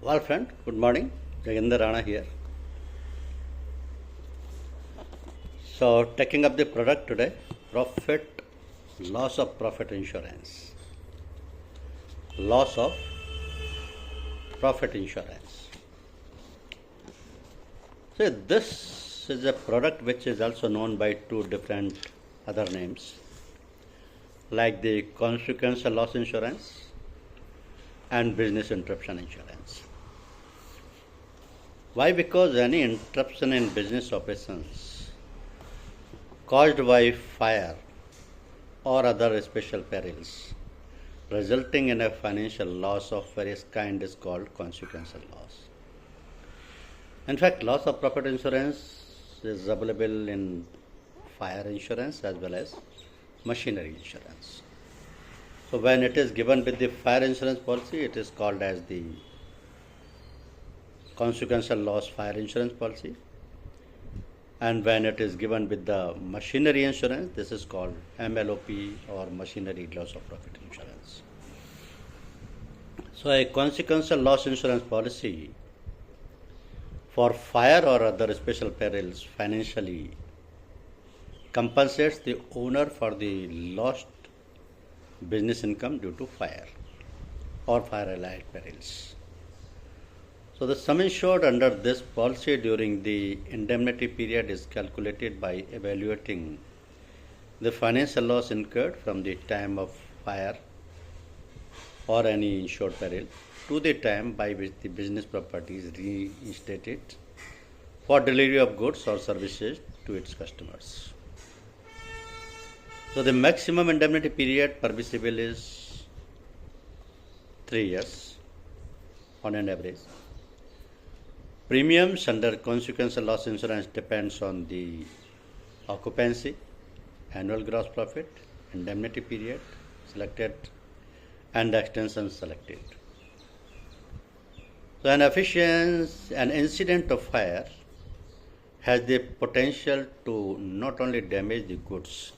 Well, friend, good morning. Jagendra Rana here. So, taking up the product today, profit, loss of profit insurance. Loss of profit insurance. So, this is a product which is also known by two different other names, like the consequential loss insurance and business interruption insurance. Why? Because any interruption in business operations caused by fire or other special perils resulting in a financial loss of various kind is called consequential loss. In fact, loss of profit insurance is available in fire insurance as well as machinery insurance. So when it is given with the fire insurance policy, it is called as the consequential loss fire insurance policy, and when it is given with the machinery insurance, this is called MLOP or machinery loss of profit insurance. So a consequential loss insurance policy for fire or other special perils financially compensates the owner for the lost business income due to fire or fire-related perils. So the sum insured under this policy during the indemnity period is calculated by evaluating the financial loss incurred from the time of fire or any insured peril to the time by which the business property is reinstated for delivery of goods or services to its customers. So the maximum indemnity period permissible is 3 years on an average. Premiums under consequential loss insurance depends on the occupancy, annual gross profit, indemnity period selected, and extension selected. So an incident of fire has the potential to not only damage the goods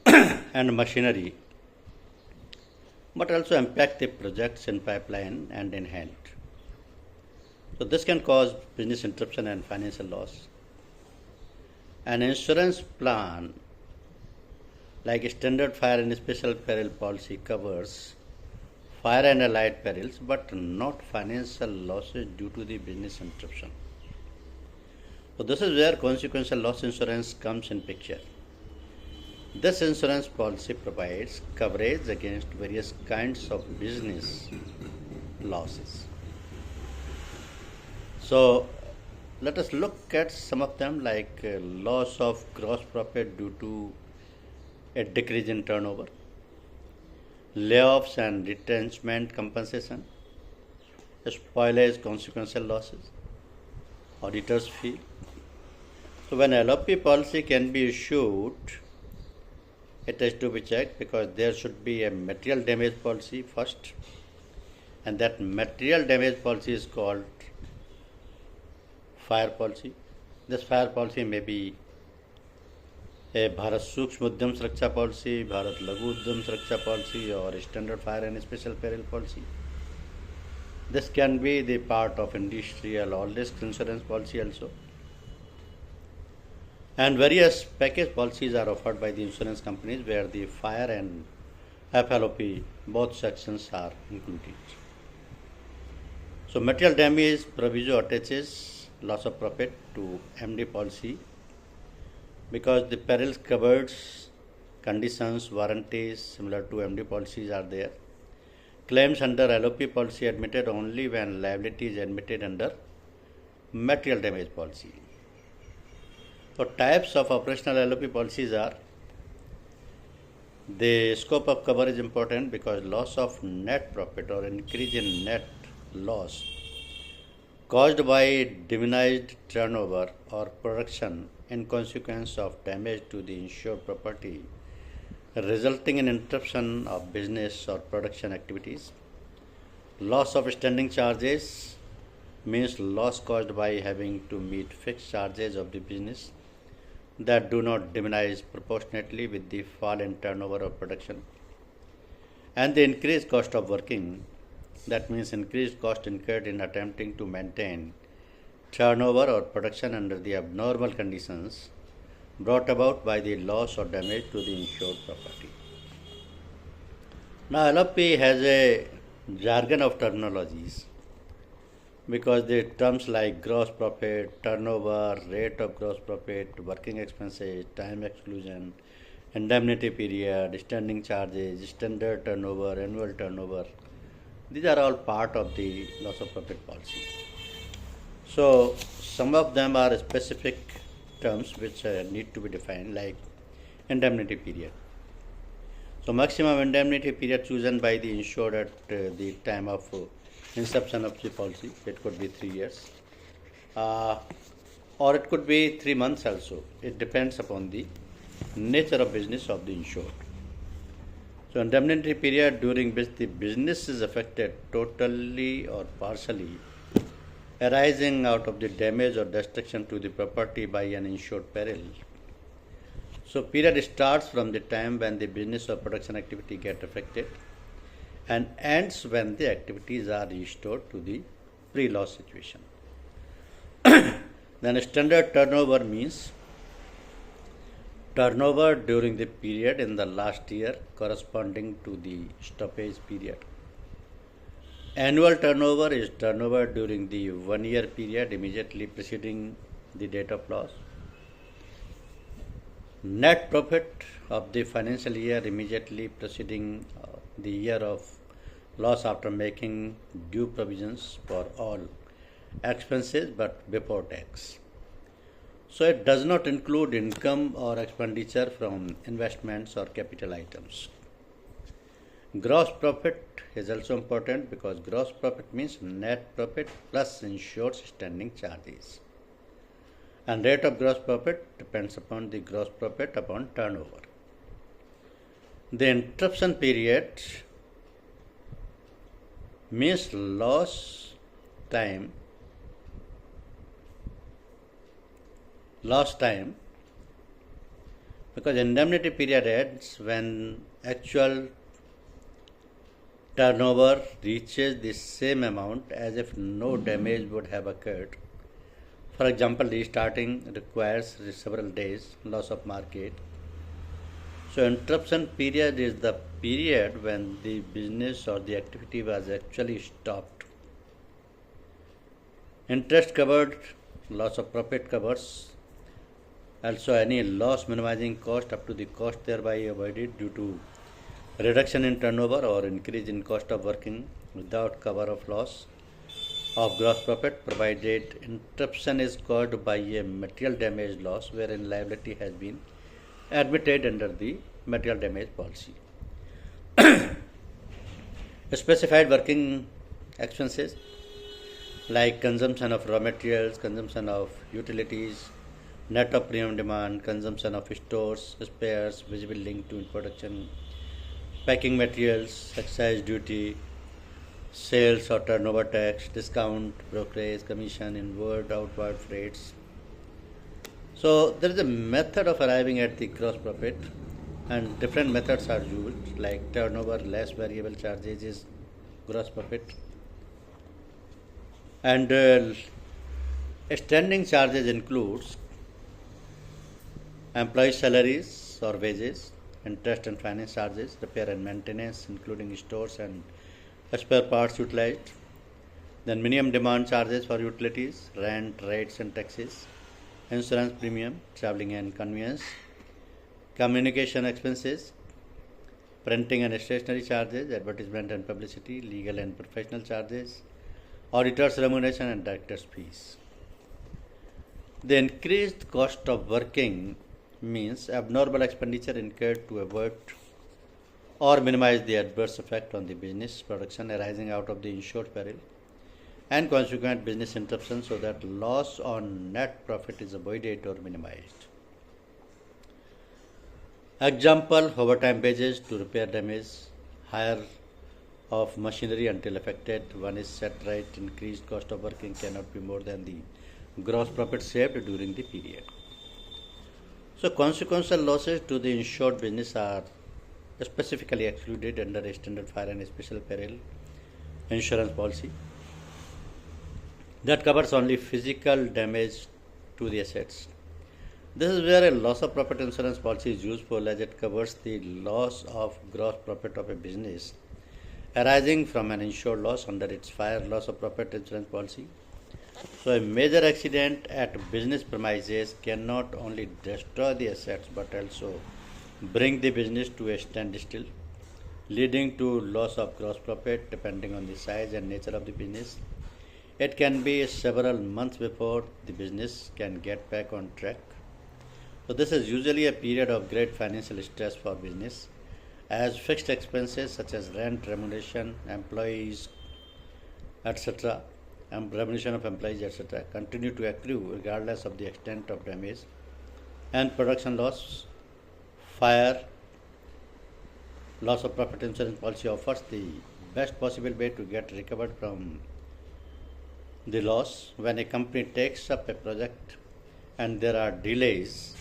and machinery, but also impact the projects in pipeline and in hand. So this can cause business interruption and financial loss. An insurance plan like standard fire and special peril policy covers fire and allied perils but not financial losses due to the business interruption. So this is where consequential loss insurance comes in picture. This insurance policy provides coverage against various kinds of business losses. So let us look at some of them, like loss of gross profit due to a decrease in turnover, layoffs and retrenchment compensation, spoilage consequential losses, auditor's fee. So when LOP policy can be issued, it has to be checked because there should be a material damage policy first, and that material damage policy is called fire policy. This fire policy may be a Bharat Sukshma Udyam Suraksha policy, Bharat Laghu Udyam Suraksha policy, or standard fire and special peril policy. This can be the part of industrial all risk insurance policy also. And various package policies are offered by the insurance companies where the fire and FLOP both sections are included. So material damage proviso attaches loss of profit to MD policy because the perils covered, conditions, warranties similar to MD policies are there. Claims under LOP policy admitted only when liability is admitted under material damage policy. So types of operational LOP policies are: the scope of cover is important because loss of net profit or increase in net loss caused by diminished turnover or production in consequence of damage to the insured property resulting in interruption of business or production activities. Loss of standing charges means loss caused by having to meet fixed charges of the business that do not diminish proportionately with the fall in turnover of production, and the increased cost of working That means increased cost incurred in attempting to maintain turnover or production under the abnormal conditions brought about by the loss or damage to the insured property. Now, LOP has a jargon of terminologies because the terms like gross profit, turnover, rate of gross profit, working expenses, time exclusion, indemnity period, standing charges, standard turnover, annual turnover, these are all part of the loss of profit policy. So, some of them are specific terms which need to be defined, like indemnity period. So, maximum indemnity period chosen by the insured at the time of inception of the policy, it could be 3 years, or it could be 3 months also. It depends upon the nature of business of the insured. So, indemnity period during which the business is affected totally or partially arising out of the damage or destruction to the property by an insured peril. So, period starts from the time when the business or production activity get affected and ends when the activities are restored to the pre-loss situation. Then standard turnover means turnover during the period in the last year corresponding to the stoppage period. Annual turnover is turnover during the 1 year period immediately preceding the date of loss. Net profit of the financial year immediately preceding the year of loss after making due provisions for all expenses but before tax. So it does not include income or expenditure from investments or capital items. Gross profit is also important because gross profit means net profit plus insured standing charges. And rate of gross profit depends upon the gross profit upon turnover. The interruption period means lost time because indemnity period ends when actual turnover reaches the same amount as if no damage would have occurred. For example, restarting requires several days, loss of market. So, interruption period is the period when the business or the activity was actually stopped. Interest covered, loss of profit covers also any loss minimizing cost up to the cost thereby avoided due to reduction in turnover or increase in cost of working without cover of loss of gross profit provided interruption is caused by a material damage loss wherein liability has been admitted under the material damage policy. Specified working expenses like consumption of raw materials, consumption of utilities, net of premium demand, consumption of stores, spares, visible link to production, packing materials, excise duty, sales or turnover tax, discount, brokerage, commission, inward, outward freights. So there is a method of arriving at the gross profit and different methods are used like turnover less variable charges is gross profit and standing charges includes employee salaries or wages, interest and finance charges, repair and maintenance including stores and spare parts utilized, then minimum demand charges for utilities, rent, rates and taxes, insurance premium, traveling and conveyance, communication expenses, printing and stationery charges, advertisement and publicity, legal and professional charges, auditor's remuneration and director's fees. The increased cost of working means abnormal expenditure incurred to avoid or minimize the adverse effect on the business production arising out of the insured peril and consequent business interruption so that loss on net profit is avoided or minimized. Example, overtime wages to repair damage, hire of machinery until affected, one is set right, increased cost of working cannot be more than the gross profit saved during the period. So consequential losses to the insured business are specifically excluded under a standard fire and special peril insurance policy that covers only physical damage to the assets. This is where a loss of profit insurance policy is useful, as it covers the loss of gross profit of a business arising from an insured loss under its fire loss of profit insurance policy. So a major accident at business premises can not only destroy the assets but also bring the business to a standstill, leading to loss of gross profit depending on the size and nature of the business. It can be several months before the business can get back on track. So this is usually a period of great financial stress for business, as fixed expenses such as rent, remuneration, employees, etc., and remuneration of employees, etc., continue to accrue regardless of the extent of damage and production loss. Fire loss of profit insurance policy offers the best possible way to get recovered from the loss. When a company takes up a project and there are delays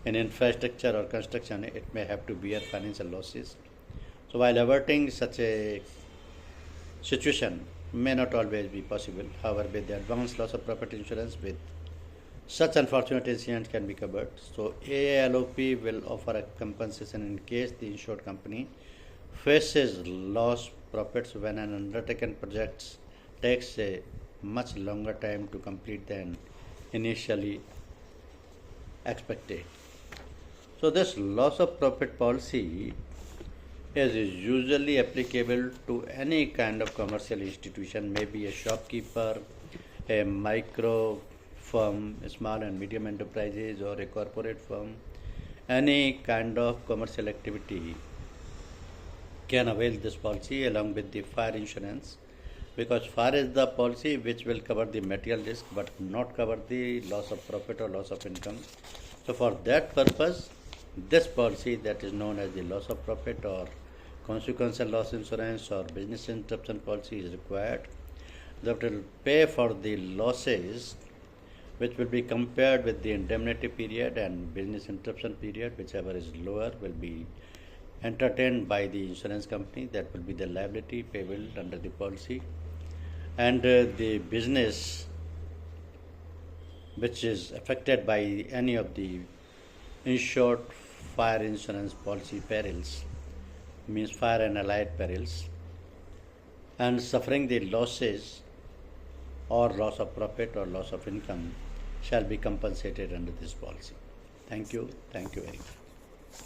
in infrastructure or construction, it may have to bear financial losses. So while averting such a situation may not always be possible, however, with the advanced loss of profit insurance, with such unfortunate incidents can be covered. So AALOP will offer a compensation in case the insured company faces lost profits when an undertaken project takes a much longer time to complete than initially expected. So this loss of profit policy is usually applicable to any kind of commercial institution, maybe a shopkeeper, a micro firm, small and medium enterprises, or a corporate firm. Any kind of commercial activity can avail this policy along with the fire insurance, because fire is the policy which will cover the material risk but not cover the loss of profit or loss of income. So for that purpose, this policy, that is known as the loss of profit or consequential loss insurance or business interruption policy, is required. That will pay for the losses which will be compared with the indemnity period, and business interruption period, whichever is lower, will be entertained by the insurance company. That will be the liability payable under the policy. And the business which is affected by any of the insured fire insurance policy perils, means fire and allied perils, and suffering the losses or loss of profit or loss of income, shall be compensated under this policy. Thank you very much.